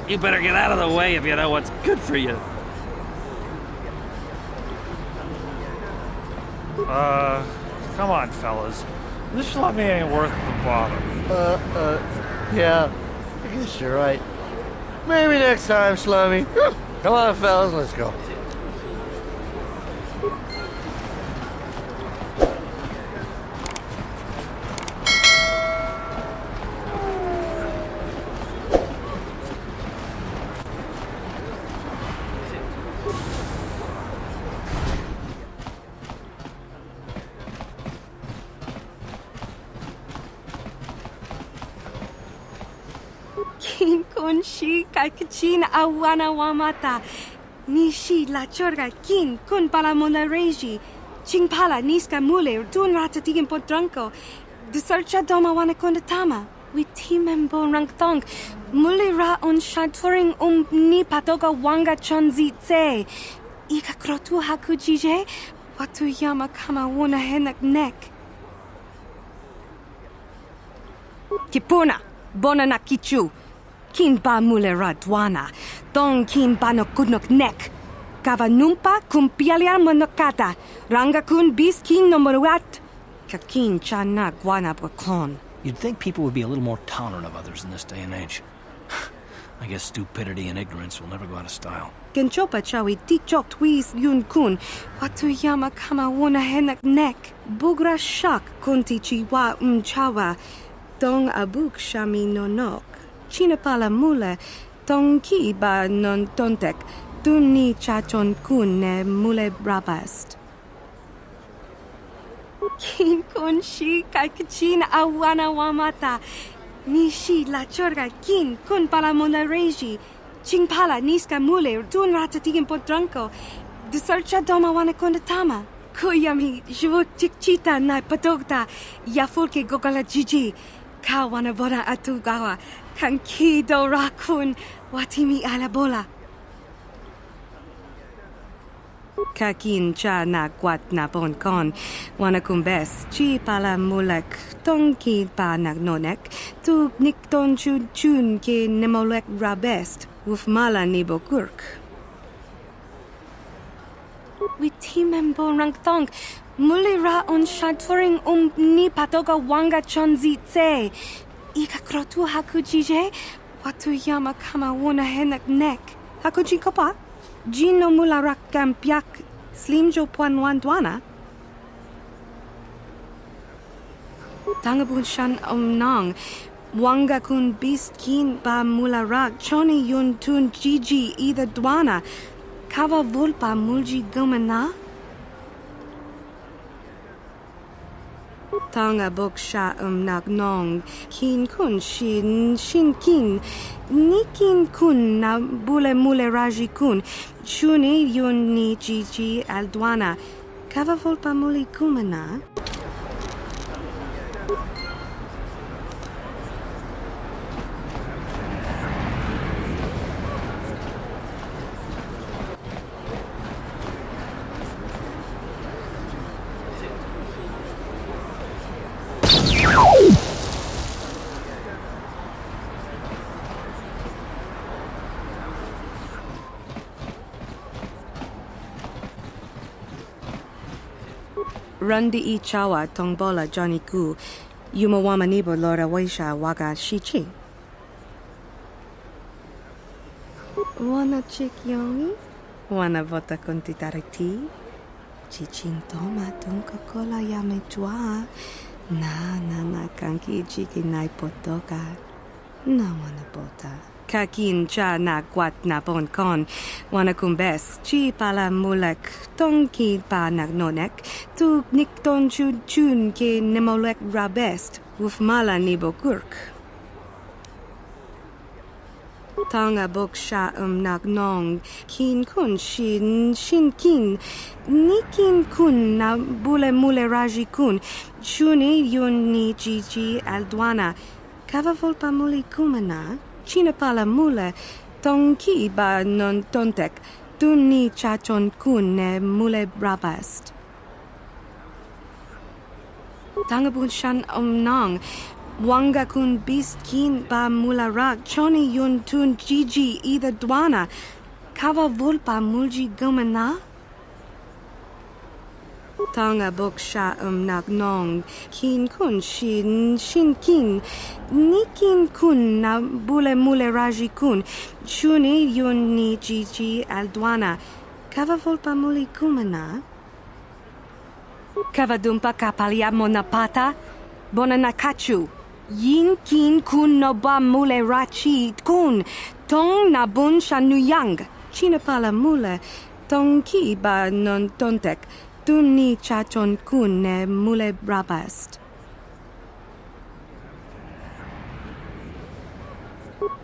You better get out of the way if you know what's good for you. Come on, fellas. This schlummy ain't worth the bother. Yeah. I guess you're right. Maybe next time, Slummy. Come on, fellas, let's go. Kin kun shi kakachin awana wamata. Nishi la chorga kin kun pala mona reji. Ching pala niska mule tun ratatigin potranko. The searcha doma wana kondatama. We team bon rank thong. Mule ra on shaturing ni patoga wanga chonzi tse. Ika krotu hakujije. Watu yama kama wona henak nek. Kipuna. Bona na kichu. Kin ba mule radwana, dong kin ba no kudnok nek. Kava numpa kumpialia monokata, ranga kun bis kin no moruat. Kakin chana guana brakon. You'd think people would be a little more tolerant of others in this day and age. I guess stupidity and ignorance will never go out of style. Genchopa chawi tichok twis yun kun, watu yama kama wona henak nek. Bugra shak kunti chiwa chawa, dong abuk shami no nok. Chinapala mule, tong ki ba non tontek, duni chachon kun ne mule brabast. Kin kun shi kakachin awana wamata. Nishi la chorga kin kun pala mona reji. Ching pala niska mule dun ratatigin potranko. The searcha doma wana kondatama. Kuyami jvuk chikchita na patogta. Yafulke gogala jiji. Kawana boda atugawa. Kankido rakun watimi alabola. Kakin cha na kwat na bon kon wanakumbes chi pala mulek tonki pa nagnonek tu nikton chun chun ke nemolek rabest wuf mala nibo kurk. We team bon rank thong muli ra on shaturing ni patoga wanga chonzi tse. Ika krotu hakujije, watu yama kama wona henak nek. Hakuji kopa? Jino mula rak kampiak slimjo puan wandwana? Tangabun shan omnong, wanga kun bist kin ba mula rak choni yun tun jiji ida dwana. Kava vulpa mulji gumana? Tanga boksha nagnong kin kun shin kin ni kin kun na bule mule raji kun chuni yun ni jiji aldwana kava volpa muli kumana. Randi I chawa tongbola Johnny Gu, Yumawama nibo Lora Waisha waga shichi. Wana chik yongi? Wana vota kontitariti? Chichin toma tunka kola yame chua. Na kanki chiki nai potoka. Na wana bota. Kakin cha na kwat na bon kon wana kumbes chi pala mulek tonki pa nagnonek tu nikton chun chun ke nemolek rabest wuf mala nibo kurk. Tanga boksha nagnong kin kun shin kin ni kin kun na bule mule raji kun chuni yun ni jiji aldwana kava volpa muli kumana. Chinapala mule, tonki ba non tontek, duni chachon kun ne mule brabast. Tangabun shan omnong, Wanga kun bis kin ba mularak choni yun tun Gigi either dwana. Kava vulpa mulji gumana? Tanga bok sha nak nong kin kun shin kin ni kin kun na bule mule raji kun shuni yun ni Gigi aldwana. Kava vulpa muli kumana? Kava dumpa kapalia monapata? Bona nakachu. Yin kin kun no ba mule rachi kun. Tong na bun shanuyang. China pala mule. Tong ki ba non tontek. Tun ni chachon kun ne mule brabast.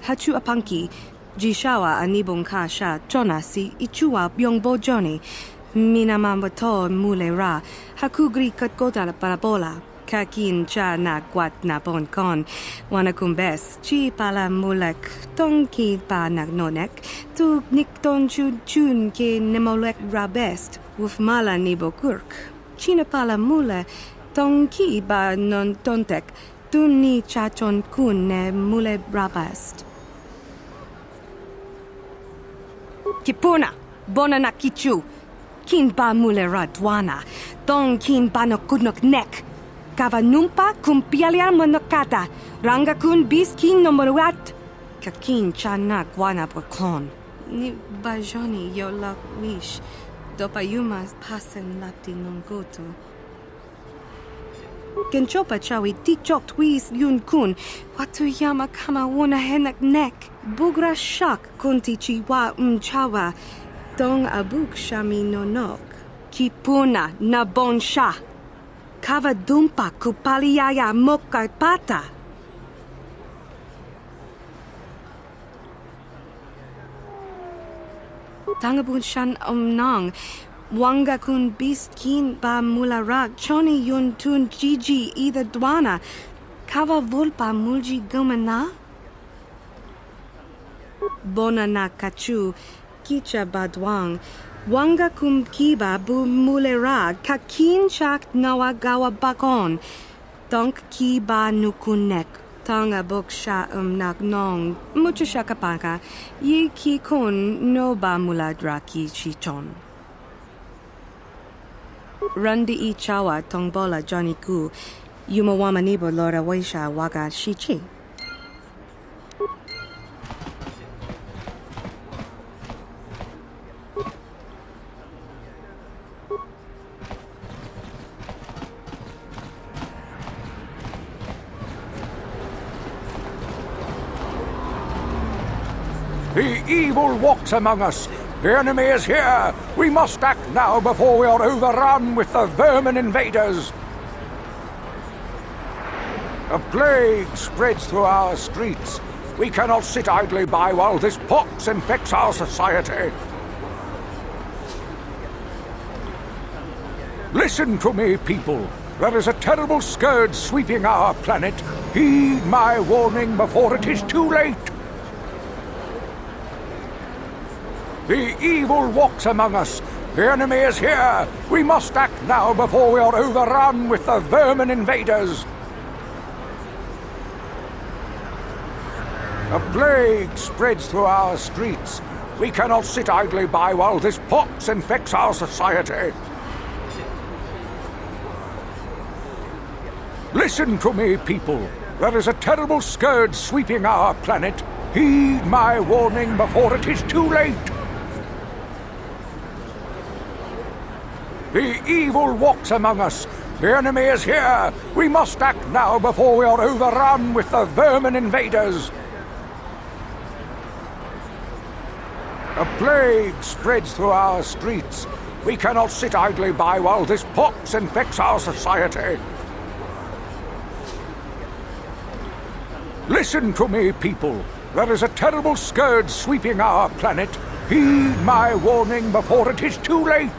Hachu apanki. Jishawa anibong kasha chona si ichua byongbo joni. Mina mambato mule ra. Hakugri katkota la parabola. Kakin cha na kwat na bon kon. Wana kumbes. Chi pala mulek. Tong ki pa nagnonek. Tu nikton chun ke nemolek rabest. Wuf mala nibo kurk. China pala mule. Tong ki ba non tontek. Tu ni chachon kun ne mule rabest. Kipuna. Bona na kichu. Kin ba mule radwana. Tong kin ba no kudnok nek. Kava numpa kumpialia monokata. Ranga kun bis kin no moruat. Kakin chana guana bokon. Ni bajoni yo lak wish. Dopa yumas pasen lapti non goto. Genchopa chawi tichok twis yun kun. Watu yama kama wona henak nek. Bugra shak kunti chiwa chawa. Dong abuk shami no nok. Kipuna na bon sha. Kava dumpa kupaliaya moka pata. Tangabun shan omnang. Wanga kun bis kin ba mularak choni yun tun Gigi either dwana. Kava vulpa mulji gumana? Bona na kachu. Kicha badwang. Wanga kum kiba bu mulera kakin chak nawa gawa bakon. Donk kiba nukunek. Tanga bok sha nak nong. Mucha shakapaka. Yi ki kun no ba muladra ki chichon. Rundi I chawa tongbola Johnny ku. Yumawama nibo lora waisha waga shichi. The evil walks among us. The enemy is here. We must act now before we are overrun with the vermin invaders. A plague spreads through our streets. We cannot sit idly by while this pox infects our society. Listen to me, people. There is a terrible scourge sweeping our planet. Heed my warning before it is too late. The evil walks among us. The enemy is here. We must act now before we are overrun with the vermin invaders. A plague spreads through our streets. We cannot sit idly by while this pox infects our society. Listen to me, people. There is a terrible scourge sweeping our planet. Heed my warning before it is too late. The evil walks among us. The enemy is here. We must act now before we are overrun with the vermin invaders. A plague spreads through our streets. We cannot sit idly by while this pox infects our society. Listen to me, people. There is a terrible scourge sweeping our planet. Heed my warning before it is too late.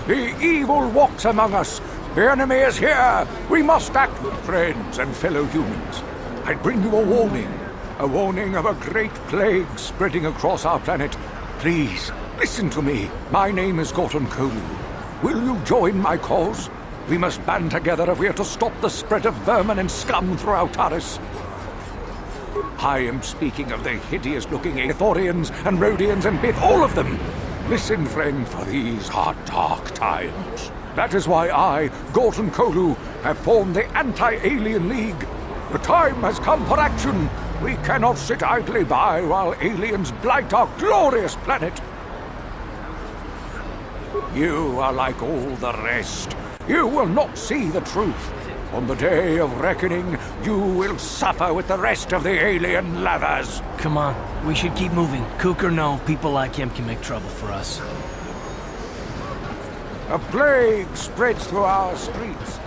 The evil walks among us. The enemy is here. We must act. Friends and fellow humans, I bring you a warning of a great plague spreading across our planet. Please, listen to me. My name is Gorton Kolu. Will you join my cause? We must band together if we are to stop the spread of vermin and scum throughout Taris. I am speaking of the hideous-looking Aethorians and Rhodians and Bith, all of them! Listen, friend, for these are dark times. That is why I, Gorton Kolu, have formed the Anti-Alien League. The time has come for action. We cannot sit idly by while aliens blight our glorious planet. You are like all the rest. You will not see the truth. On the day of reckoning, you will suffer with the rest of the alien lovers. Come on, we should keep moving. Kook or no, people like him can make trouble for us. A plague spreads through our streets.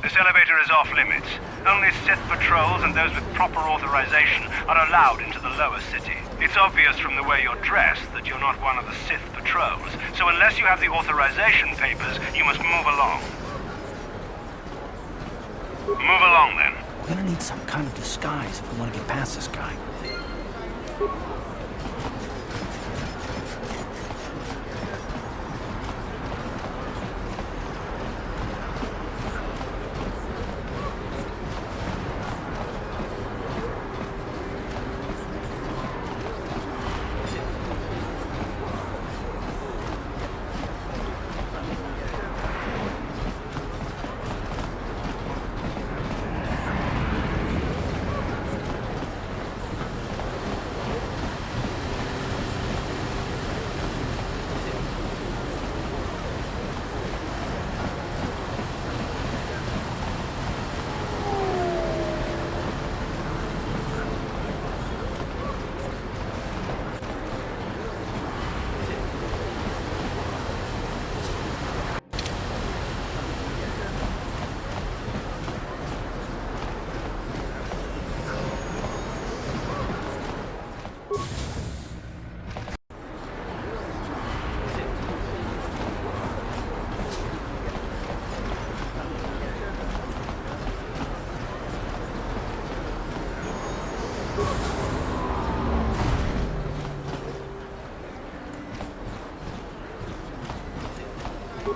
This elevator is off limits. Only Sith patrols and those with proper authorization are allowed into the lower city. It's obvious from the way you're dressed that you're not one of the Sith patrols, so unless you have the authorization papers, you must move along. Move along, then. We're gonna need some kind of disguise if we want to get past this guy.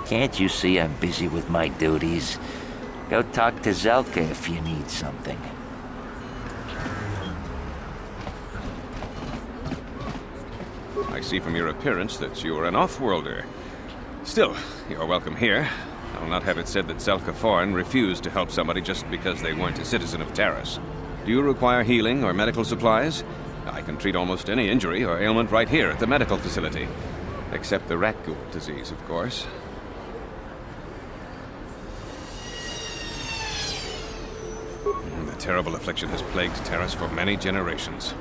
Can't you see I'm busy with my duties? Go talk to Zelka if you need something. I see from your appearance that you're an off-worlder. Still, you're welcome here. I'll not have it said that Zelka Foreign refused to help somebody just because they weren't a citizen of Taris. Do you require healing or medical supplies? I can treat almost any injury or ailment right here at the medical facility. Except the rat ghoul disease, of course. The terrible affliction has plagued Taris for many generations.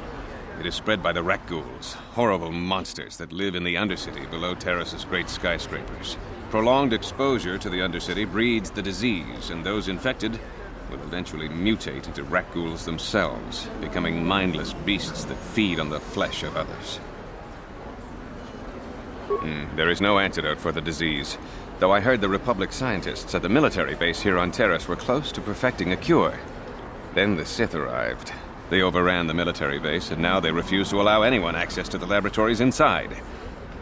It is spread by the rat ghouls, horrible monsters that live in the Undercity below Taris's great skyscrapers. Prolonged exposure to the Undercity breeds the disease, and those infected will eventually mutate into rat ghouls themselves, becoming mindless beasts that feed on the flesh of others. There is no antidote for the disease, though I heard the Republic scientists at the military base here on Taris were close to perfecting a cure. Then the Sith arrived. They overran the military base, and now they refuse to allow anyone access to the laboratories inside.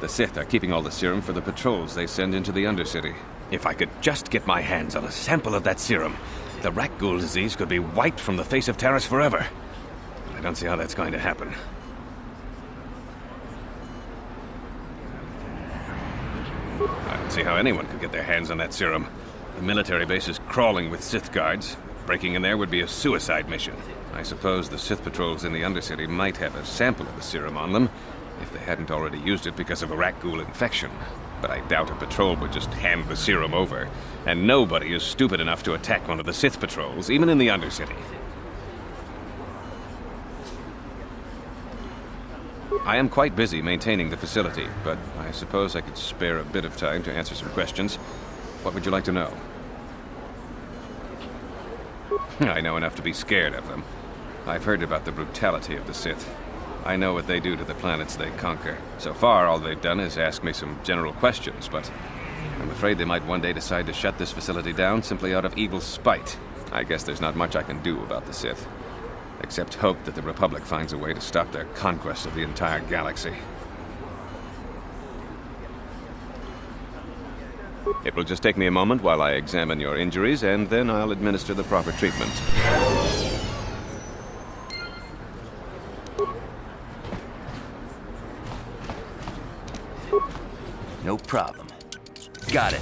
The Sith are keeping all the serum for the patrols they send into the Undercity. If I could just get my hands on a sample of that serum, the rat ghoul disease could be wiped from the face of Taris forever. I don't see how that's going to happen. I don't see how anyone could get their hands on that serum. The military base is crawling with Sith guards. Breaking in there would be a suicide mission. I suppose the Sith patrols in the Undercity might have a sample of the serum on them, if they hadn't already used it because of a rat ghoul infection. But I doubt a patrol would just hand the serum over, and nobody is stupid enough to attack one of the Sith patrols, even in the Undercity. I am quite busy maintaining the facility, but I suppose I could spare a bit of time to answer some questions. What would you like to know? I know enough to be scared of them. I've heard about the brutality of the Sith. I know what they do to the planets they conquer. So far, all they've done is ask me some general questions, but I'm afraid they might one day decide to shut this facility down simply out of evil spite. I guess there's not much I can do about the Sith, except hope that the Republic finds a way to stop their conquest of the entire galaxy. It will just take me a moment while I examine your injuries, and then I'll administer the proper treatment. No problem. Got it.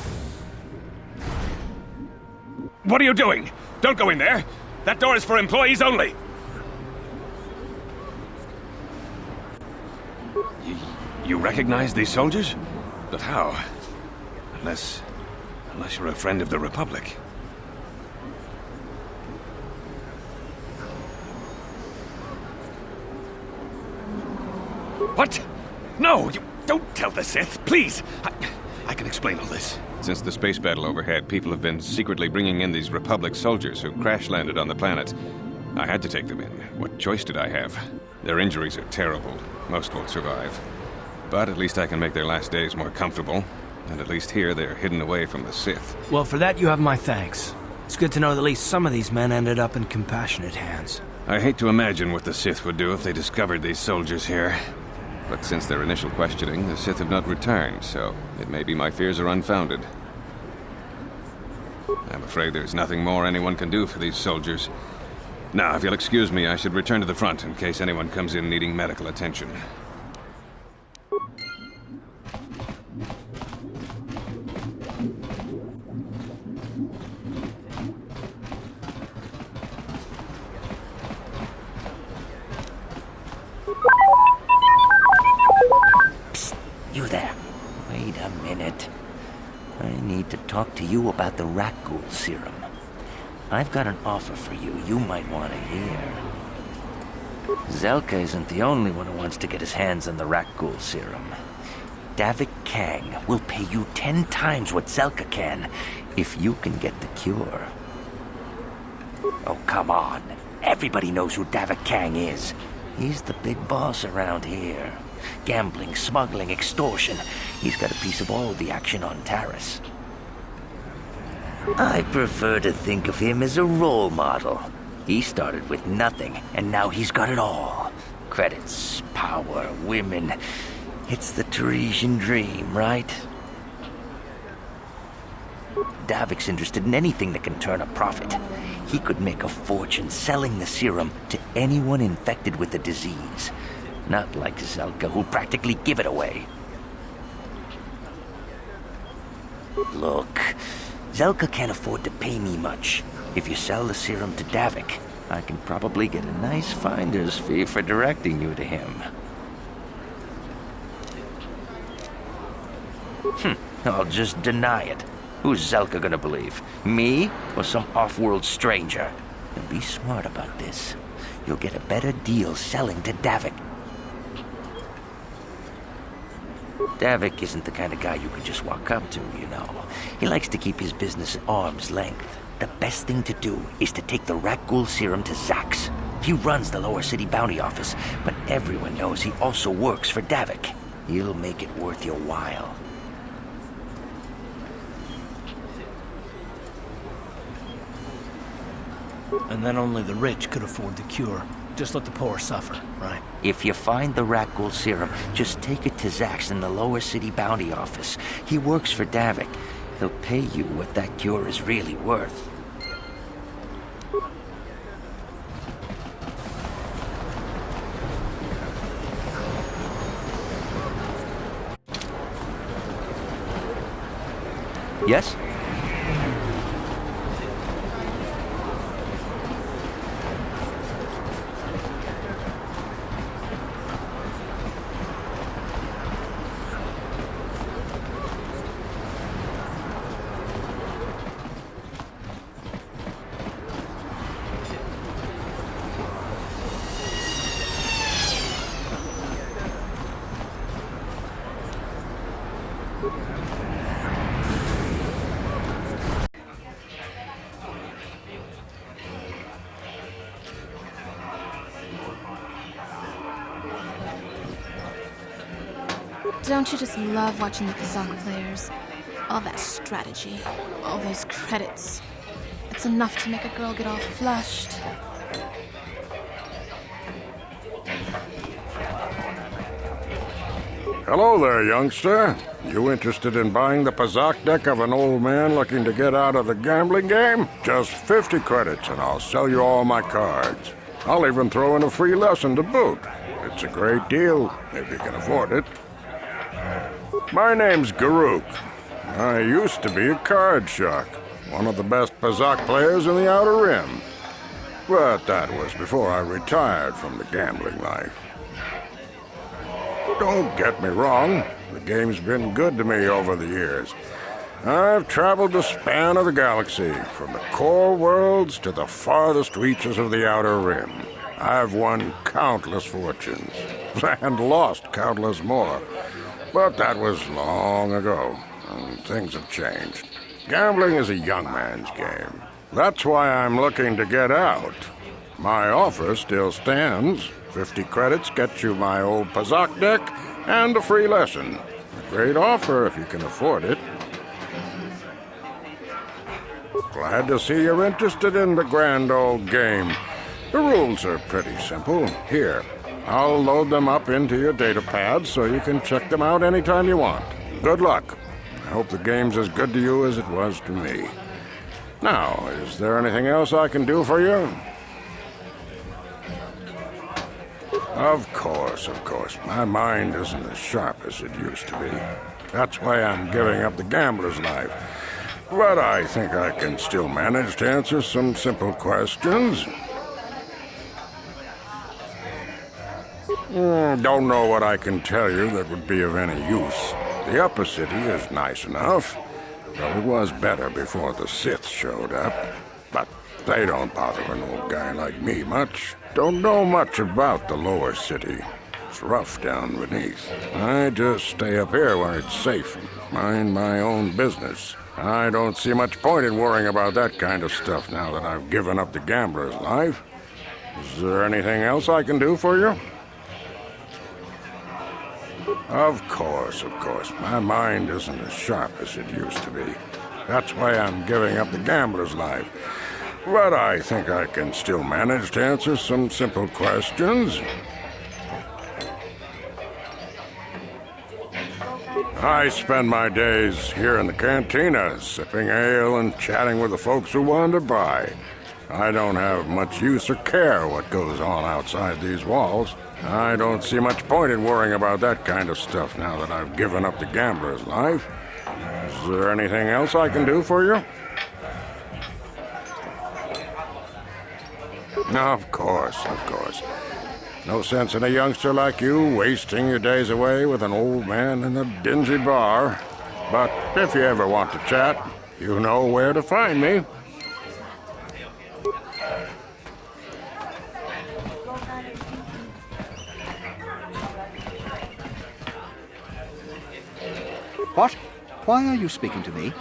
What are you doing? Don't go in there! That door is for employees only! You recognize these soldiers? But how? Unless you're a friend of the Republic. What? No, you don't tell the Sith, please! I can explain all this. Since the space battle overhead, people have been secretly bringing in these Republic soldiers who crash-landed on the planet. I had to take them in. What choice did I have? Their injuries are terrible. Most won't survive. But at least I can make their last days more comfortable. And at least here, they're hidden away from the Sith. Well, for that you have my thanks. It's good to know that at least some of these men ended up in compassionate hands. I hate to imagine what the Sith would do if they discovered these soldiers here. But since their initial questioning, the Sith have not returned, so it may be my fears are unfounded. I'm afraid there's nothing more anyone can do for these soldiers. Now, if you'll excuse me, I should return to the front in case anyone comes in needing medical attention. You there. Wait a minute. I need to talk to you about the rat ghoul serum. I've got an offer for you might want to hear. Zelka isn't the only one who wants to get his hands on the rat ghoul serum. Davik Kang will pay you 10 times what Zelka can if you can get the cure. Oh, come on. Everybody knows who Davik Kang is. He's the big boss around here. Gambling, smuggling, extortion. He's got a piece of all the action on Taris. I prefer to think of him as a role model. He started with nothing, and now he's got it all. Credits, power, women. It's the Tarisian dream, right? Davik's interested in anything that can turn a profit. He could make a fortune selling the serum to anyone infected with the disease. Not like Zelka, who'll practically give it away. Look, Zelka can't afford to pay me much. If you sell the serum to Davik, I can probably get a nice finder's fee for directing you to him. I'll just deny it. Who's Zelka gonna believe? Me or some off-world stranger? And be smart about this. You'll get a better deal selling to Davik. Davik isn't the kind of guy you can just walk up to, you know. He likes to keep his business at arm's length. The best thing to do is to take the rat ghoul serum to Zax. He runs the lower city bounty office, but everyone knows he also works for Davik. He'll make it worth your while. And then only the rich could afford the cure. Just let the poor suffer, right? If you find the rat ghoul serum, just take it to Zax in the lower city bounty office. He works for Davik. He'll pay you what that cure is really worth. Yes? Don't you just love watching the Kazakh players? All that strategy, all those credits. It's enough to make a girl get all flushed. Hello there, youngster. You interested in buying the Pazak deck of an old man looking to get out of the gambling game? Just 50 credits and I'll sell you all my cards. I'll even throw in a free lesson to boot. It's a great deal, if you can afford it. My name's Garuk. I used to be a card shark, one of the best Pazak players in the Outer Rim. But that was before I retired from the gambling life. Don't get me wrong, the game's been good to me over the years. I've traveled the span of the galaxy, from the core worlds to the farthest reaches of the Outer Rim. I've won countless fortunes, and lost countless more. But that was long ago, and things have changed. Gambling is a young man's game. That's why I'm looking to get out. My offer still stands. 50 credits gets you my old Pazak deck and a free lesson. A great offer if you can afford it. Glad to see you're interested in the grand old game. The rules are pretty simple. Here, I'll load them up into your data pad so you can check them out anytime you want. Good luck. I hope the game's as good to you as it was to me. Now, is there anything else I can do for you? Of course. My mind isn't as sharp as it used to be. That's why I'm giving up the gambler's life. But I think I can still manage to answer some simple questions. Don't know what I can tell you that would be of any use. The upper city is nice enough, though it was better before the Sith showed up. But they don't bother an old guy like me much. Don't know much about the lower city. It's rough down beneath. I just stay up here where it's safe and mind my own business. I don't see much point in worrying about that kind of stuff now that I've given up the gambler's life. Is there anything else I can do for you? Of course. My mind isn't as sharp as it used to be. That's why I'm giving up the gambler's life. But I think I can still manage to answer some simple questions. I spend my days here in the cantina, sipping ale and chatting with the folks who wander by. I don't have much use or care what goes on outside these walls. I don't see much point in worrying about that kind of stuff now that I've given up the gambler's life. Is there anything else I can do for you? Of course. No sense in a youngster like you wasting your days away with an old man in a dingy bar. But if you ever want to chat, you know where to find me. What? Why are you speaking to me?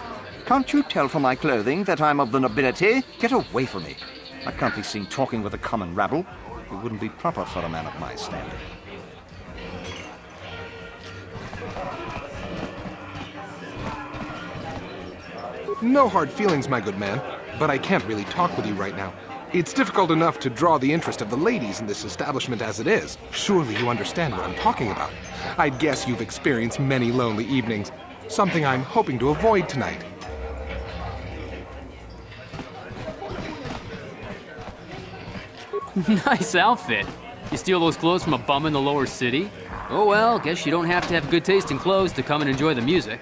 Can't you tell from my clothing that I'm of the nobility? Get away from me. I can't be seen talking with a common rabble. It wouldn't be proper for a man of my standing. No hard feelings, my good man, but I can't really talk with you right now. It's difficult enough to draw the interest of the ladies in this establishment as it is. Surely you understand what I'm talking about. I'd guess you've experienced many lonely evenings, something I'm hoping to avoid tonight. Nice outfit. You steal those clothes from a bum in the lower city? Oh well, guess you don't have to have good taste in clothes to come and enjoy the music.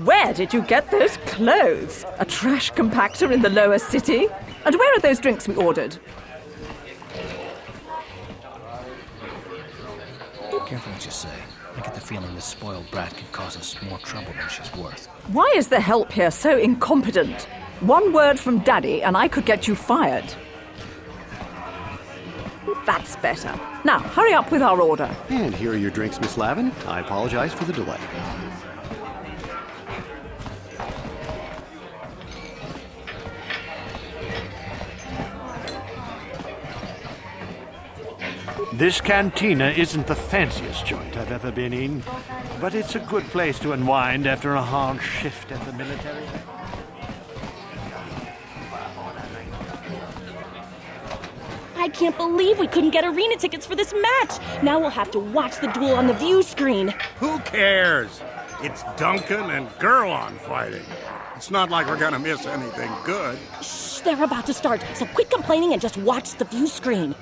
Where did you get those clothes? A trash compactor in the lower city? And where are those drinks we ordered? Careful what you say. I get the feeling this spoiled brat could cause us more trouble than she's worth. Why is the help here so incompetent? One word from Daddy and I could get you fired. That's better. Now, hurry up with our order. And here are your drinks, Miss Lavin. I apologize for the delay. This cantina isn't the fanciest joint I've ever been in, but it's a good place to unwind after a hard shift at the military. I can't believe we couldn't get arena tickets for this match. Now we'll have to watch the duel on the view screen. Who cares? It's Duncan and Gurlon fighting. It's not like we're gonna miss anything good. Shh, they're about to start, so quit complaining and just watch the view screen.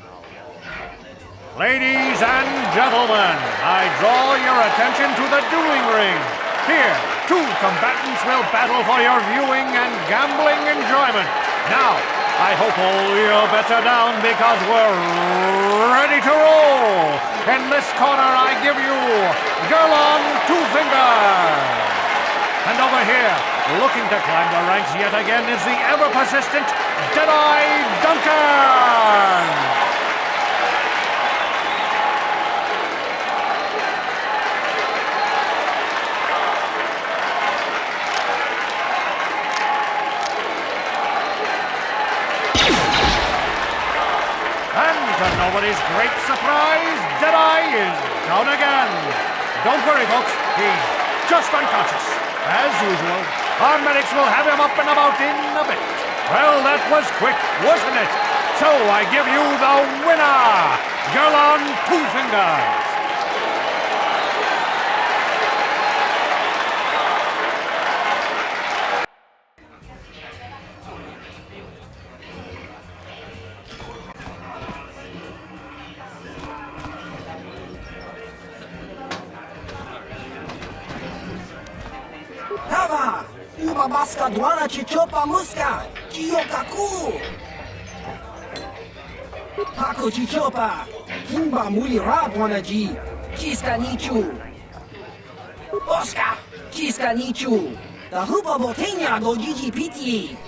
Ladies and gentlemen, I draw your attention to the dueling ring. Here, two combatants will battle for your viewing and gambling enjoyment. Now, I hope all your bets are down because we're ready to roll. In this corner, I give you Gurlon Two Fingers. And over here, looking to climb the ranks yet again, is the ever-persistent Deadeye Duncan. To nobody's great surprise, Deadeye is down again. Don't worry, folks. He's just unconscious. As usual, our medics will have him up and about in a bit. Well, that was quick, wasn't it? So I give you the winner, Gurlon Two Fingers. Hava! Uba baska dwana chichopa muska! Kiyokaku! Paku chichopa! Kimba muli rabwana ji! Chiska nichu! Oska! Chiska nichu! The hupa botenya do jiji piti!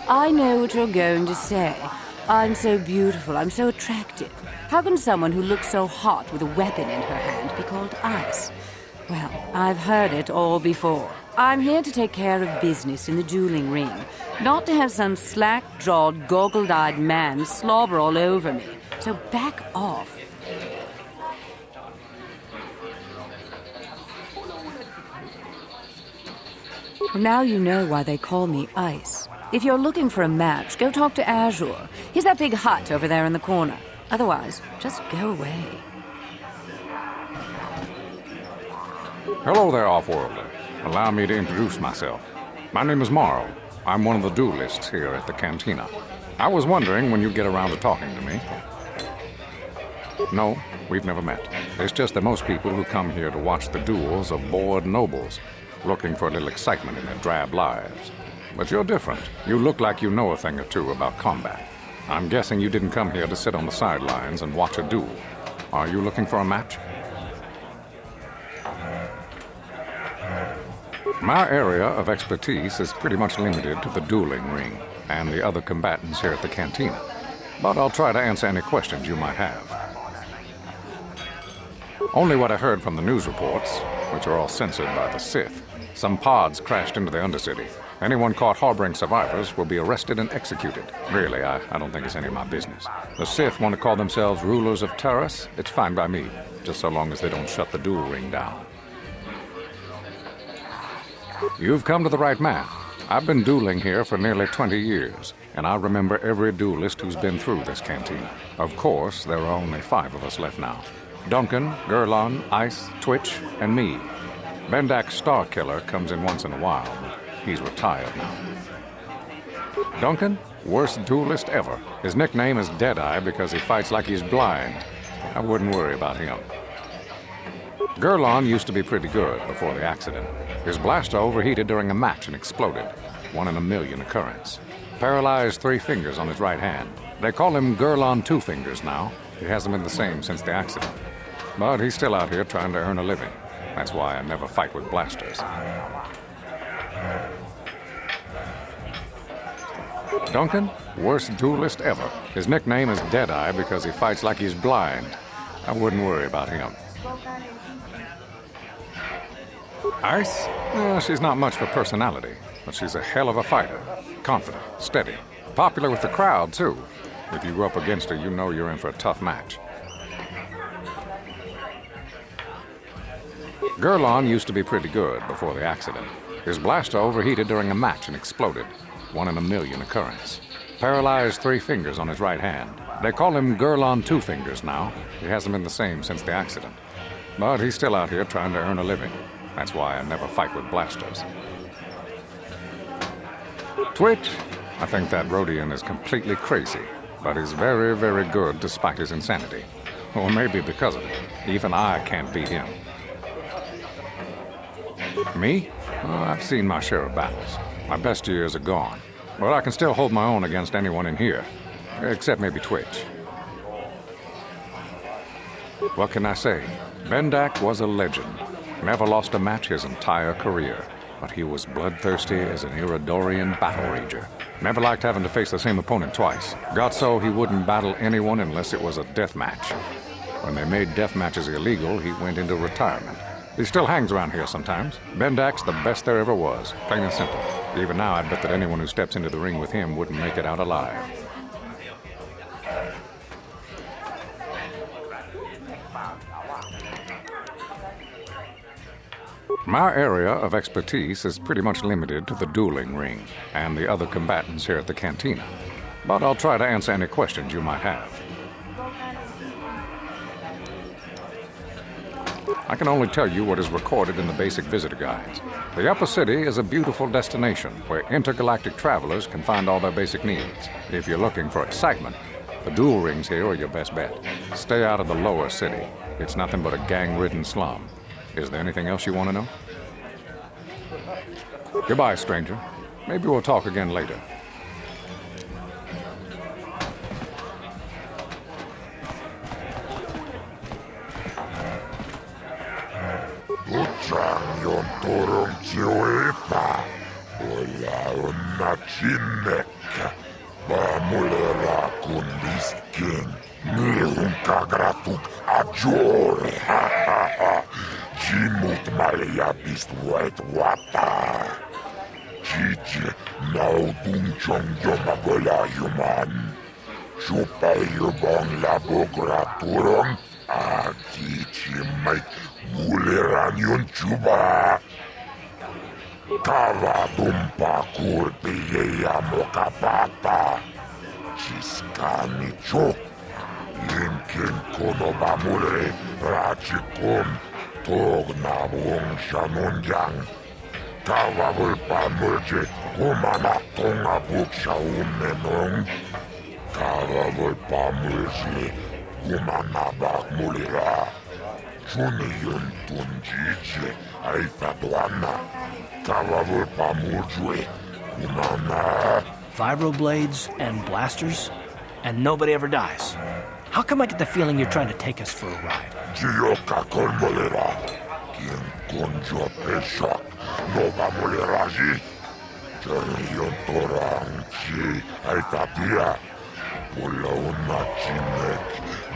I know what you're going to say. I'm so beautiful, I'm so attractive. How can someone who looks so hot with a weapon in her hand be called ice? Well, I've heard it all before. I'm here to take care of business in the dueling ring, not to have some slack-jawed, goggled-eyed man slobber all over me. So back off. Now you know why they call me Ice. If you're looking for a match, go talk to Azure. He's that big hut over there in the corner. Otherwise, just go away. Hello there, Offworlder. Allow me to introduce myself. My name is Morrow. I'm one of the duelists here at the cantina. I was wondering when you'd get around to talking to me. No, we've never met. It's just that most people who come here to watch the duels are bored nobles, looking for a little excitement in their drab lives. But you're different. You look like you know a thing or two about combat. I'm guessing you didn't come here to sit on the sidelines and watch a duel. Are you looking for a match? My area of expertise is pretty much limited to the dueling ring and the other combatants here at the cantina. But I'll try to answer any questions you might have. Only what I heard from the news reports, which are all censored by the Sith. Some pods crashed into the Undercity. Anyone caught harboring survivors will be arrested and executed. Really, I don't think it's any of my business. The Sith want to call themselves rulers of Taris. It's fine by me, just so long as they don't shut the duel ring down. You've come to the right man. I've been dueling here for nearly 20 years, and I remember every duelist who's been through this cantina. Of course, there are only 5 of us left now. Duncan, Gurlon, Ice, Twitch, and me. Bendak Starkiller comes in once in a while, but he's retired now. Duncan, worst duelist ever. His nickname is Deadeye because he fights like he's blind. I wouldn't worry about him. Gurlon used to be pretty good before the accident. His blaster overheated during a match and exploded. 1 in a million occurrence. Paralyzed 3 fingers on his right hand. They call him Girl on 2 fingers now. He hasn't been the same since the accident. But he's still out here trying to earn a living. That's why I never fight with blasters. Duncan, worst duelist ever. His nickname is Deadeye because he fights like he's blind. I wouldn't worry about him. Ice? She's not much for personality, but she's a hell of a fighter. Confident, steady, popular with the crowd, too. If you go up against her, you know you're in for a tough match. Gurlon used to be pretty good before the accident. His blaster overheated during a match and exploded. 1 in a million occurrence. Paralyzed 3 fingers on his right hand. They call him Girl on 2 fingers now. He hasn't been the same since the accident. But he's still out here trying to earn a living. That's why I never fight with blasters. Twitch? I think that Rhodian is completely crazy, but he's very, very good despite his insanity. Or maybe because of it. Even I can't beat him. Me? I've seen my share of battles. My best years are gone. But I can still hold my own against anyone in here. Except maybe Twitch. What can I say? Bendak was a legend. Never lost a match his entire career. But he was bloodthirsty as an Iridorian battle rager. Never liked having to face the same opponent twice. Got so he wouldn't battle anyone unless it was a death match. When they made death matches illegal, he went into retirement. He still hangs around here sometimes. Bendak's the best there ever was, plain and simple. Even now, I'd bet that anyone who steps into the ring with him wouldn't make it out alive. My area of expertise is pretty much limited to the dueling ring and the other combatants here at the cantina. But I'll try to answer any questions you might have. I can only tell you what is recorded in the basic visitor guides. The Upper City is a beautiful destination where intergalactic travelers can find all their basic needs. If you're looking for excitement, the duel rings here are your best bet. Stay out of the Lower City. It's nothing but a gang-ridden slum. Is there anything else you want to know? Goodbye, stranger. Maybe we'll talk again later. Yon turun kiuipa, olla onna cinnekkä, vaamulera kun viskin, niihun kagratuk ajore, Jimut malja pistuet wapa, Chichi nautun chong jomagola yuman, Chupayubong laboraturong, Akichi mait Muleran yun chuba. Kava tumpa kurpi yeya mokapapa. Chiskani chok. Yinkin konoba mule rachikum. Togna wong shanunjang. Kava vulpa mulje kumana tonga buksha umenong. Kava vulpa mulje kumana bak mulira. Juniyun tunjiche aifatuana kavavul pamujwe umana. Vibroblades and blasters, and nobody ever dies. How come I get the feeling you're trying to take us for a ride? Gioca colmolera, quien conjo peshak nova moleraji. Juniyun toranchi aifatia. Pula una chinek.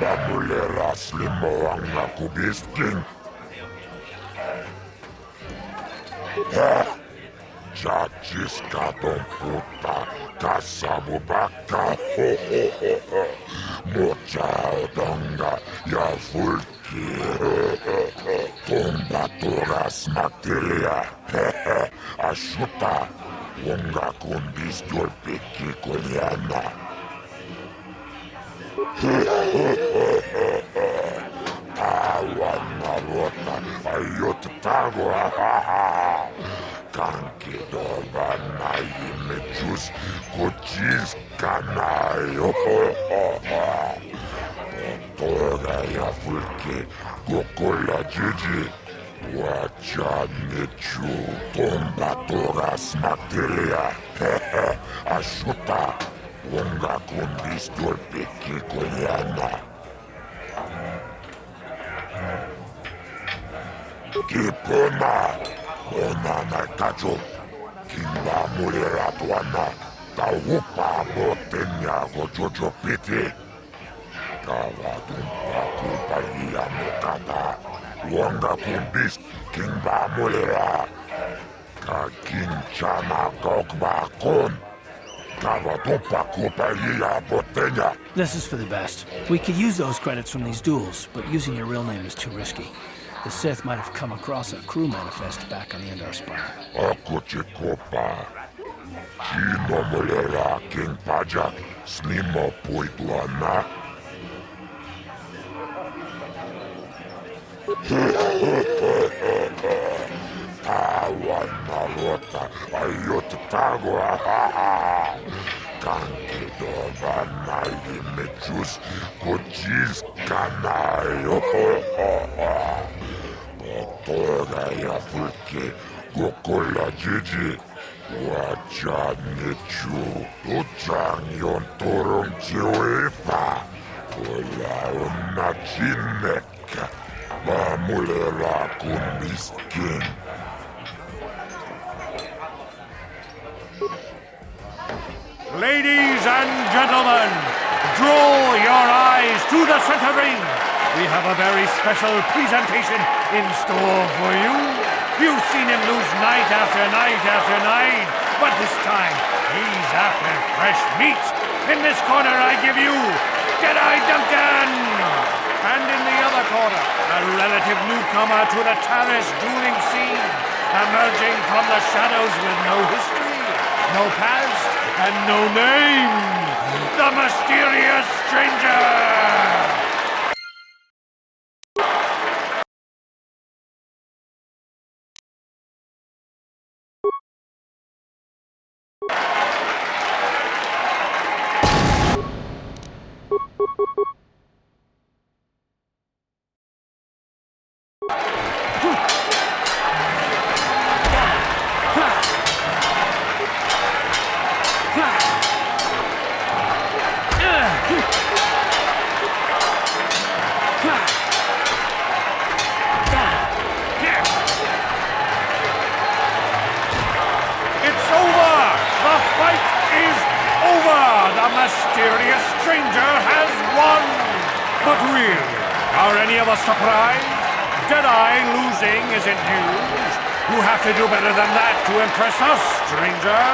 Bamulera slimoang na kubisking. Chachis katong puta kasabubaka. Mocha donga ya fulki. Tombaturas materia. Ashuta. Wonga kundis jolpiki kunyana. Awan narota ayot tago kanki doba na imejus kuchis kanayo toga ya fulki gokola jiji Wajanichu Tombatora Smactelia. Ashuta. Wonga Kundis Dolpiki Koyana. Kipona. Onana Kajo. Kimba Muliratuana. Taupa Botenya Gojojo Piti. Kavadumpa Kupaya Mokata. Wonga Kundis Kimba Mulira. Kakinchana Gogba Kon. This is for the best. We could use those credits from these duels, but using your real name is too risky. The Sith might have come across a crew manifest back on the Endar Spire. Chino Mulera King Pajak, Snimo Puitwana. Tawanarota, Ayotagua. Kanki Dovana Yimechus, Kochis Kanayo. Otoga Yafulke, Gokola Gigi. Wajanichu, Uchang Yon Torong Chiwepa. Ola Unachineka, Bamulera Kundiskin. Ladies and gentlemen, draw your eyes to the center ring. We have a very special presentation in store for you. You've seen him lose night after night after night, but this time he's after fresh meat. In this corner I give you Jedi Duncan! And in the other corner, a relative newcomer to the Taris dueling scene, emerging from the shadows with no history, no past, and no name, the mysterious stranger! The mysterious stranger has won! But really, are any of us surprised? Jedi losing isn't news. You have to do better than that to impress us, stranger!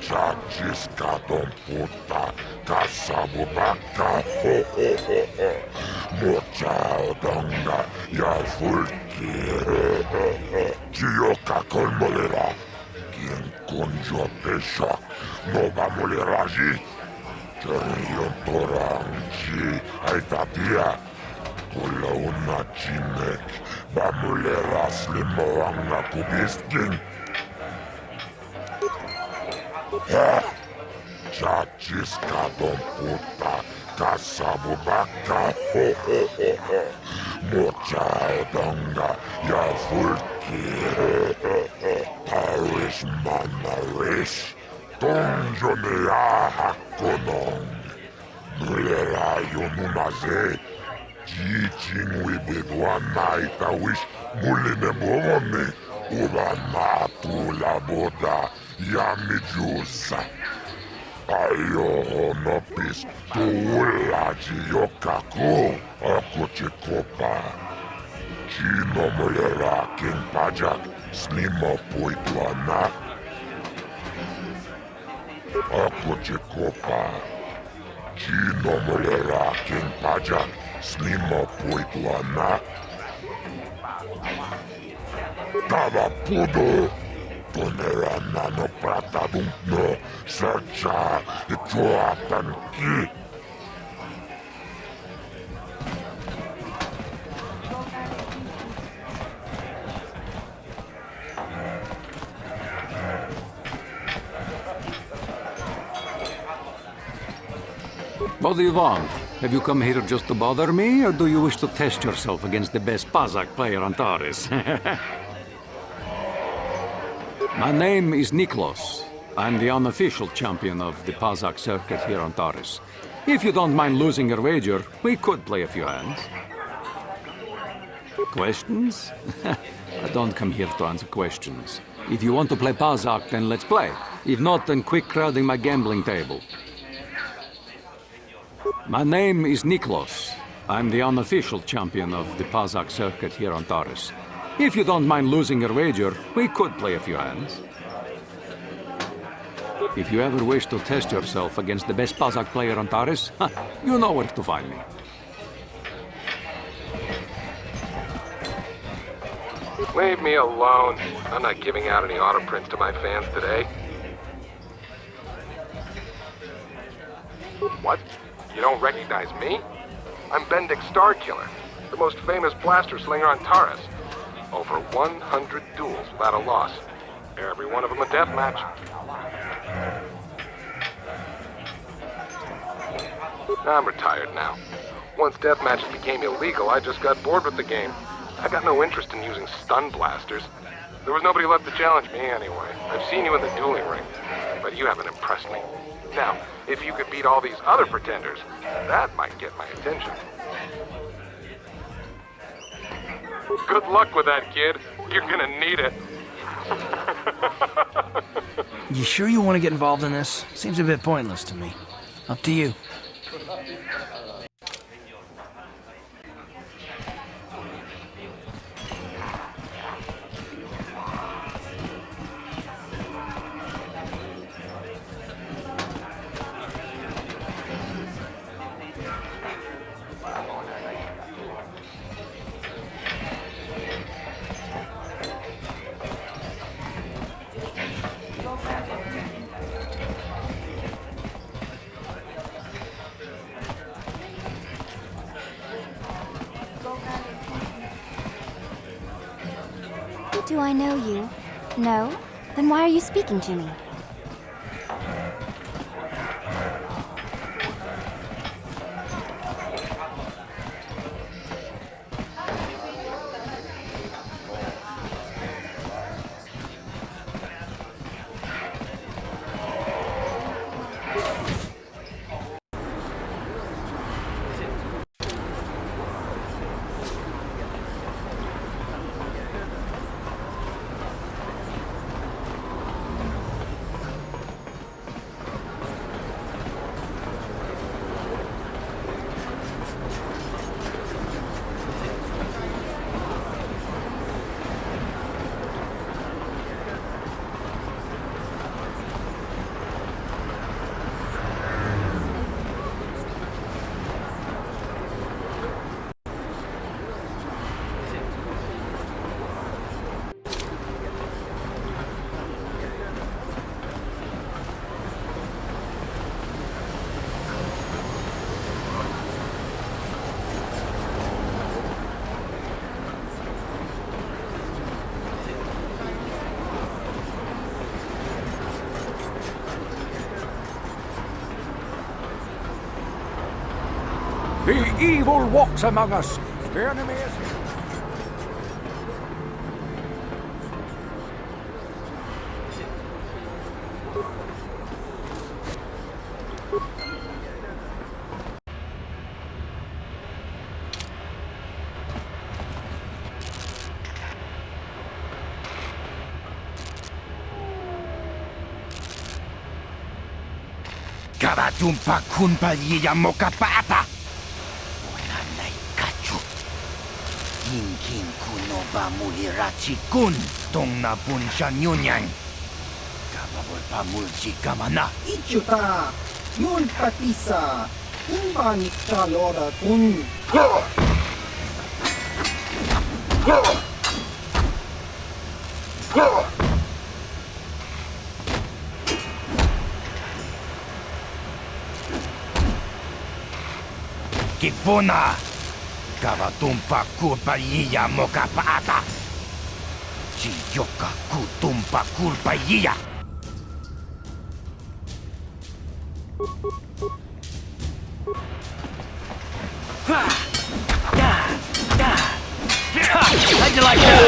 Chachiska don puta, kasabubaka, ho ho ho ho. Mochao donga, ya fulki, Chioka kolmolera. Quien conjo pesha, no va moleraji. Cherion torangi, aitatia. Kula una chinek, va molera slimoanga kubisking. Chachiska don puta, kasabubaka, ho ho ho ho. Mochao donga, ya fulki, Parish manarish, Tonjonea hakonong. Nulera yonunaze, Jichin wibidwana itawish, Muline bomone, Ubanatu laboda, Yamijusa. Ayo no pis tuula jiyokaku akuchikopa. Chino mulera king pajak snimo puitwana. Akuchikopa. Chino mulera king pajak snimo puitwana. Tava pudo. Tonera nano pratadumno, searcha, itoatanki. What do you want? Have you come here just to bother me, or do you wish to test yourself against the best Pazak player on Taris? My name is Niklos. I'm the unofficial champion of the Pazak circuit here on Taris. If you don't mind losing your wager, we could play a few hands. Questions? I don't come here to answer questions. If you want to play Pazak, then let's play. If not, then quit crowding my gambling table. My name is Niklos. I'm the unofficial champion of the Pazak circuit here on Taris. If you don't mind losing your wager, we could play a few hands. If you ever wish to test yourself against the best Pazak player on Taris, you know where to find me. Leave me alone. I'm not giving out any auto prints to my fans today. What? You don't recognize me? I'm Bendik Starkiller, the most famous blaster slinger on Taris. Over 100 duels without a loss. Every one of them a death match. I'm retired now. Once death matches became illegal, I just got bored with the game. I got no interest in using stun blasters. There was nobody left to challenge me anyway. I've seen you in the dueling ring, but you haven't impressed me. Now, if you could beat all these other pretenders, that might get my attention. Good luck with that, kid. You're gonna need it. You sure you want to get involved in this? Seems a bit pointless to me. Up to you. Do I know you? No? Then why are you speaking to me? The evil walks among us. The enemy is here. Karatumpa kunpa yiya mokapata. Kinkin kuno ba mulirachi kun tong na bunsha nyunyan. Kababol pa mulchi kamana. Ichuta, yun patisa, imba ni kalora kun. Kipuna. Kavatumpa kulpa yiya mokapata. Chiyoka kutumpa kulpa yiya. you like that?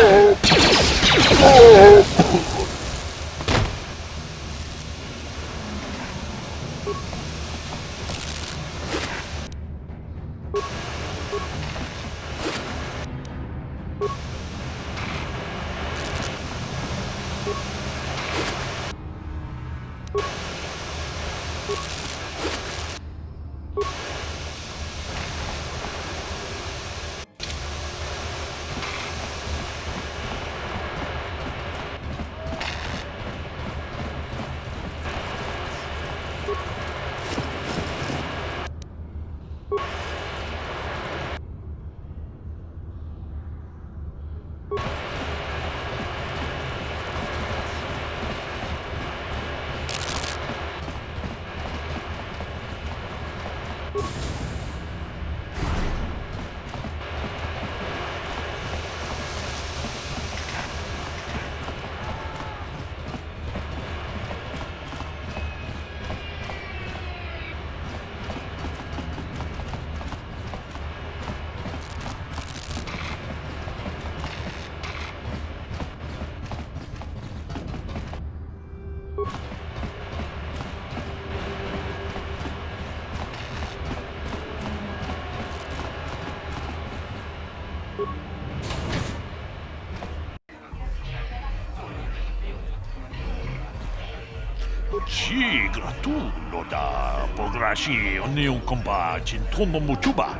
Sì, gratulo da pograshi ogni un compa cintono muchuba.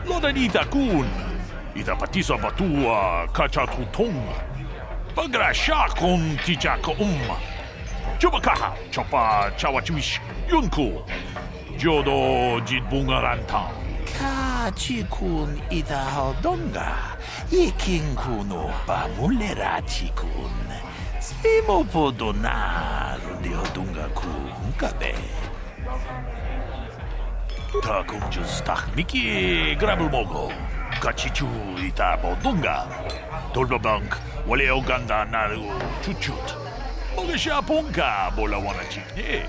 Loda nita kun. Ita patisa batua kacha tutong. Pagrasha kun tijaka Chubakaha chopa chawachuish yunku. Jodo jitbungaranta. Kachi kun ita hodonga. Ikin kuno pamulera chikun. Simo podona rundio dunga kunkabe. Ta kumjus takmiki grabulmogo. Kachichu ita bodunga. Tolbabank wale oganda naru chuchut. Mogasha punka bola wana chikne.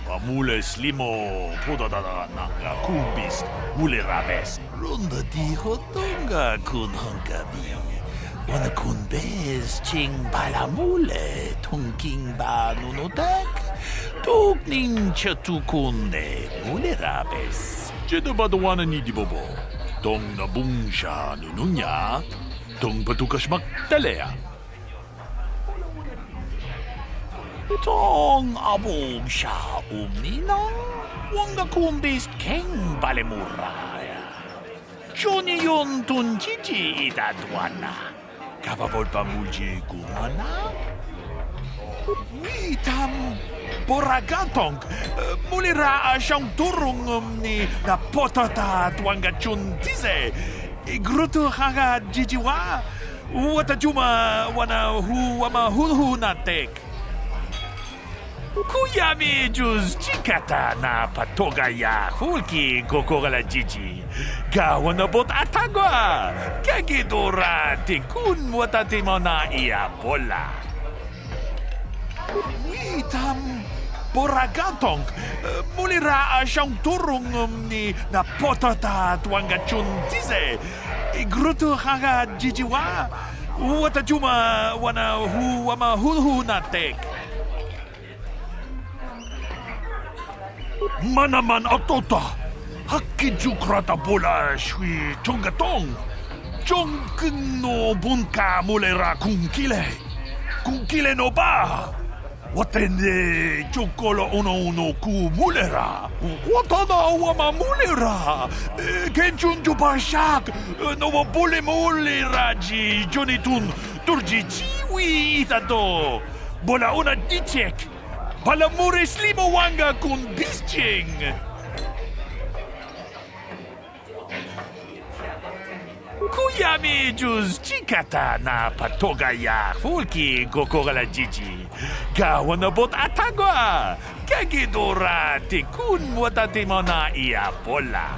Pamule slimo podadada nanga kumbist mule rabes. Runda di hodonga kun hunkabi. Wana kun bez ching balamule tungking ba nunotak. Tukning chatukunde mule rabes. Jeda badawana ni di bobo. Tong na bungsha nununya. Tong patukashmak talea. Tong abong sha umninang. Wanga kumbist keng balemuraya. Johnny yon tunjiji idadwana. Kavabol pamulji gumana? Witam boragantong mulira siyang turong ni na potata tuanga chun tise. Igruto haga jijiwa. Wata juma wana hu wama hulhu natek. Kuyami juz chikata na patogaya hulki gokogala jiji. Gawa na bot atagwa. Kagidora tikun watatimo na iya bola. Witam boragantong mulira siyang turong ni na potata tuanga chun tise. Igruto haga jijiwa. Wata juma wana hu wama hulhu natek. Manaman autota. Hakijukrata bola shui chongatong. Chongkeng no bunka mulera kunkile. Kunkile no ba. Watende chokolo uno ku mulera. Watada wama mulera. Kenchun jupashak. No bule mulera ji jonitun. Turji chiwi itato. Bola una dichek. Palamure slimo wanga kun bisching. Kuyami juz chikata na patogaya hulki gokogala jiji. Gawa na bot atagwa. Kagidora tikun watatimo na iya bola.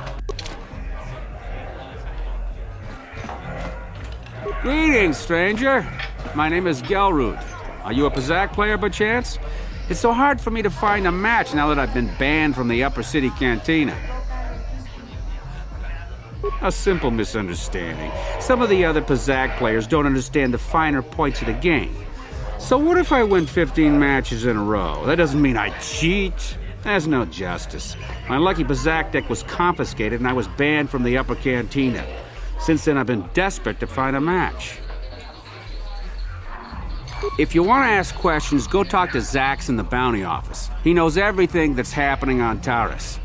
Greetings, stranger. My name is Gelrud. Are you a Pazak player by chance? It's so hard for me to find a match now that I've been banned from the Upper City Cantina. A simple misunderstanding. Some of the other Pazak players don't understand the finer points of the game. So what if I win 15 matches in a row? That doesn't mean I cheat. There's no justice. My lucky Pazak deck was confiscated and I was banned from the upper cantina. Since then, I've been desperate to find a match. If you want to ask questions, go talk to Zax in the bounty office. He knows everything that's happening on Taurus.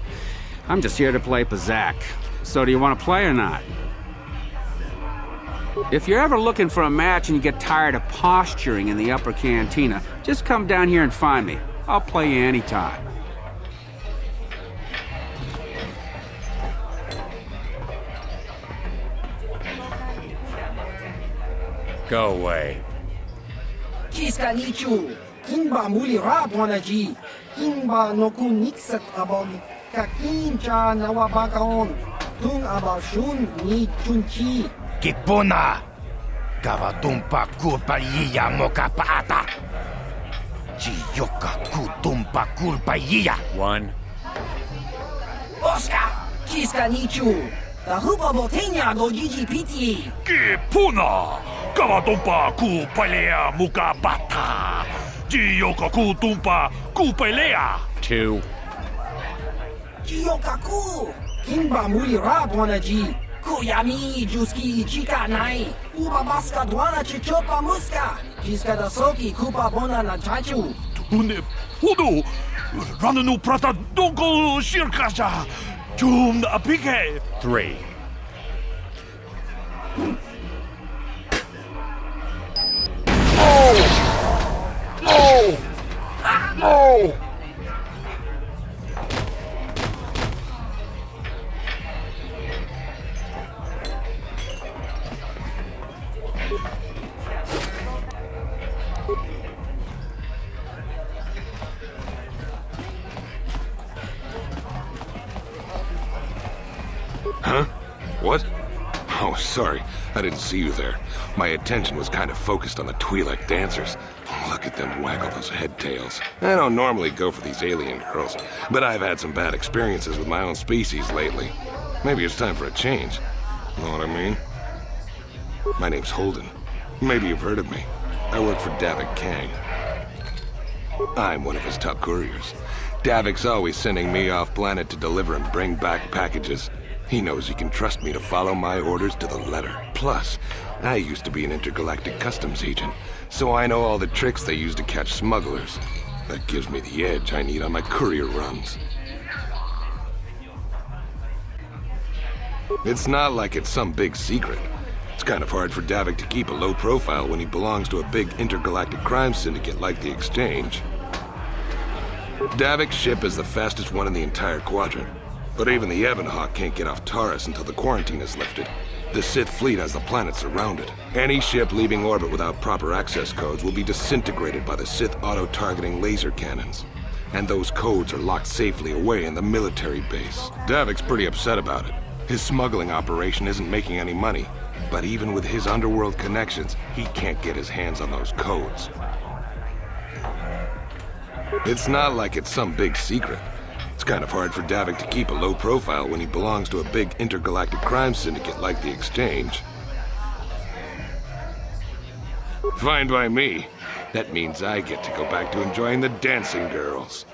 I'm just here to play Pazak. So do you want to play or not? If you're ever looking for a match and you get tired of posturing in the upper cantina, just come down here and find me. I'll play you anytime. Go away. Chiska nichu, kimba muli rabwanaji, kimba noku nixat abon, kakincha nawabakaon, tung abashun ni chunchi. Kipuna, gavatumpa kulpa yiya mokapaata. Chiyoka kutumpa kulpa yiya. One. Oscar, chiska nichu, tahupa botenya go jiji piti. Kipuna! Kavatumpa kupalea mukabata. Jiyoka kutumpa kupalea. Two. Jiyokaku, kimba muli rabwanaji, kuyami juski chika nai, uba baska dwana chichopa muska, jiska da soki kupa bona na chachu. Tune pudu, rananu prata donko shirkasha, jum apike. Three. No! No! Huh? What? Oh, sorry. I didn't see you there. My attention was kind of focused on the Twi'lek dancers. Look at them waggle those head tails. I don't normally go for these alien girls, but I've had some bad experiences with my own species lately. Maybe it's time for a change. Know what I mean? My name's Holden. Maybe you've heard of me. I work for Davik Kang. I'm one of his top couriers. Davik's always sending me off planet to deliver and bring back packages. He knows he can trust me to follow my orders to the letter. Plus, I used to be an intergalactic customs agent, so I know all the tricks they use to catch smugglers. That gives me the edge I need on my courier runs. It's not like it's some big secret. It's kind of hard for Davik to keep a low profile when he belongs to a big intergalactic crime syndicate like the Exchange. Davik's ship is the fastest one in the entire quadrant. But even the Ebonhawk can't get off Taurus until the quarantine is lifted. The Sith fleet has the planet surrounded. Any ship leaving orbit without proper access codes will be disintegrated by the Sith auto-targeting laser cannons. And those codes are locked safely away in the military base. Davik's pretty upset about it. His smuggling operation isn't making any money. But even with his underworld connections, he can't get his hands on those codes. It's not like it's some big secret. It's kind of hard for Davik to keep a low profile when he belongs to a big intergalactic crime syndicate like the Exchange. Fine by me. That means I get to go back to enjoying the dancing girls.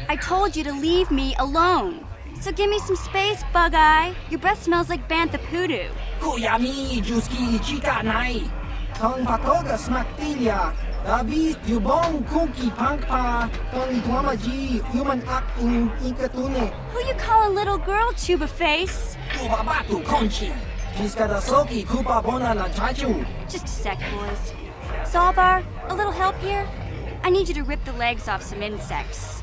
I told you to leave me alone. So give me some space, Bug-Eye. Your breath smells like Bantha Poodoo. Kuyami juski chika nai, tong patoga smaktilia, Davis yubong kunki pangpa, tong ituamaji human acting ikatune. Who you call a little girl, Chuba Face? Ubabatu konchi, jiska da soki kupa bona na chachu. Just a sec, boys. Zalbar, a little help here? I need you to rip the legs off some insects.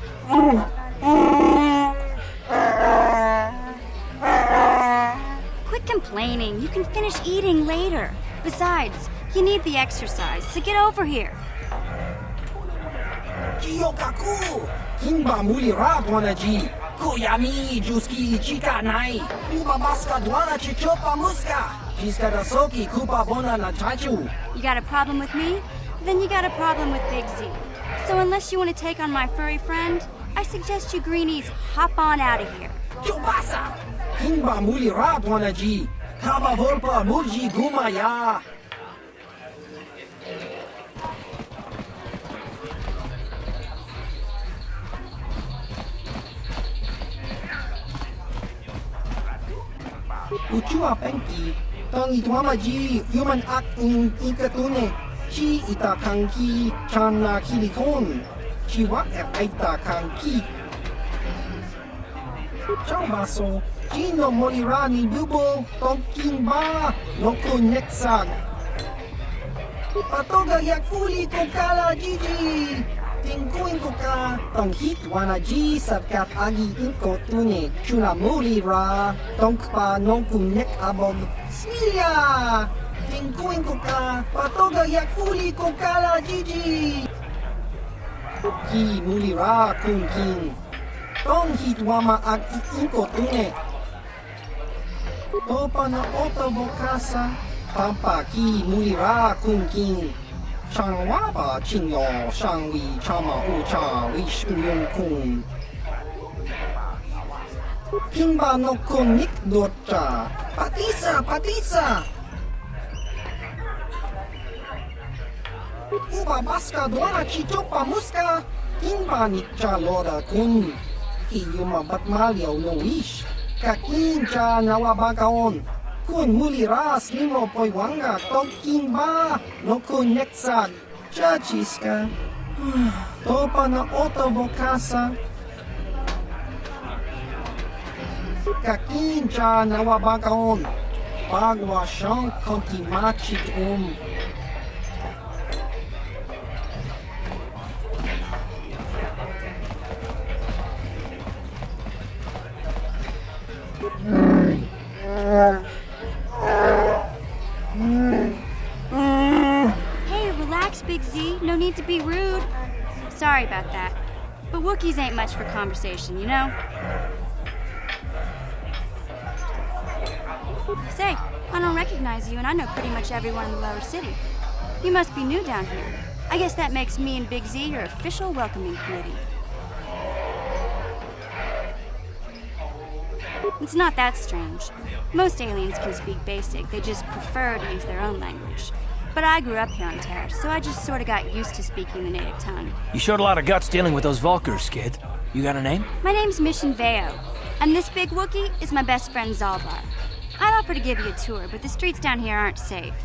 Quit complaining. You can finish eating later. Besides, you need the exercise, so get over here. Jiyokaku, kimba muli rabwanaji, Koyami, Juski, Chika Nai, Uba Baska, Dwana, Chichopa Muska, Chiska da Soki, Kupa Bona na Chachu. You got a problem with me? Then you got a problem with Big Z. So unless you want to take on my furry friend, I suggest you greenies hop on out of here. Chubasa! Himba Muli Rat Wanaji, Kaba Volpa Muji Gumaya. Uchua Penki, Tangi Twamaji, Human Act in Ikatune, Chi Ita Kanki, Chana Kilikon, Chiwak Aita Kanki. Chaubaso, Chino Molirani Bubo, Tonkin Ba, Loko Nexag. Patoga Yakfuli Kokala Gigi. Tingkuin ko ka, tongkit wanaji sabkat agi inko tune, chula muli ra, tongkpa nongkunek abog, smiya! Tingkuin ko ka, patoga yakfuli ko kala jiji! Ki muli ra kung king, tongkit wama agi inko tune. Topa na oto bokasa, pampa ki muli ra kung king. Shang Waba Chinyo Shang Wi Chama Ucha Wish Uyong Kun Kimba no Kunik Docha Patisa Uba Baska Dwana Chichopa Muska Kimba Nikcha Loda Kun Kiyuma Batmalio no Wish Kakincha Nawabagaon Kun muli ras limo poi wanga toking ba no kun nexag chachiska topa na oto bokasa kakincha na wabakaon pagwa siyang kontimachit Hey, relax, Big Z. No need to be rude. Sorry about that. But Wookiees ain't much for conversation, you know? Say, I don't recognize you, and I know pretty much everyone in the lower city. You must be new down here. I guess that makes me and Big Z your official welcoming committee. It's not that strange. Most aliens can speak basic, they just prefer to use their own language. But I grew up here on Terra, so I just sort of got used to speaking the native tongue. You showed a lot of guts dealing with those Vulkars, kid. You got a name? My name's Mission Veo, and this big Wookiee is my best friend Zalbar. I'd offer to give you a tour, but the streets down here aren't safe.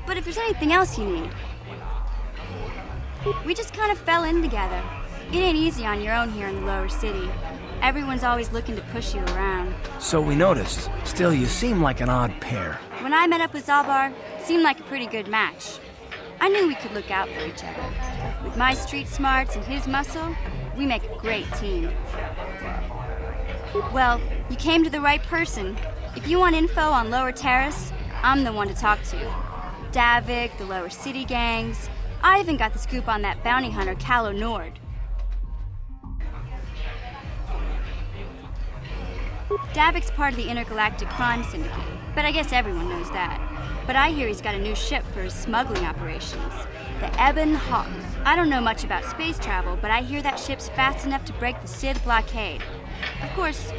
But if there's anything else you need... We just kind of fell in together. It ain't easy on your own here in the lower city. Everyone's always looking to push you around. So we noticed. Still, you seem like an odd pair. When I met up with Zalbar, it seemed like a pretty good match. I knew we could look out for each other. With my street smarts and his muscle, we make a great team. Well, you came to the right person. If you want info on Lower Terrace, I'm the one to talk to. Davik, the Lower City gangs. I even got the scoop on that bounty hunter, Calo Nord. Davik's part of the Intergalactic Crime Syndicate, but I guess everyone knows that. But I hear he's got a new ship for his smuggling operations, the Ebon Hawk. I don't know much about space travel, but I hear that ship's fast enough to break the Sith blockade. Of course,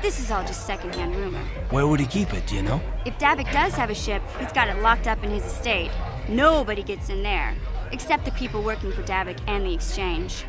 this is all just secondhand rumor. Where would he keep it, do you know? If Davik does have a ship, he's got it locked up in his estate. Nobody gets in there, except the people working for Davik and the Exchange.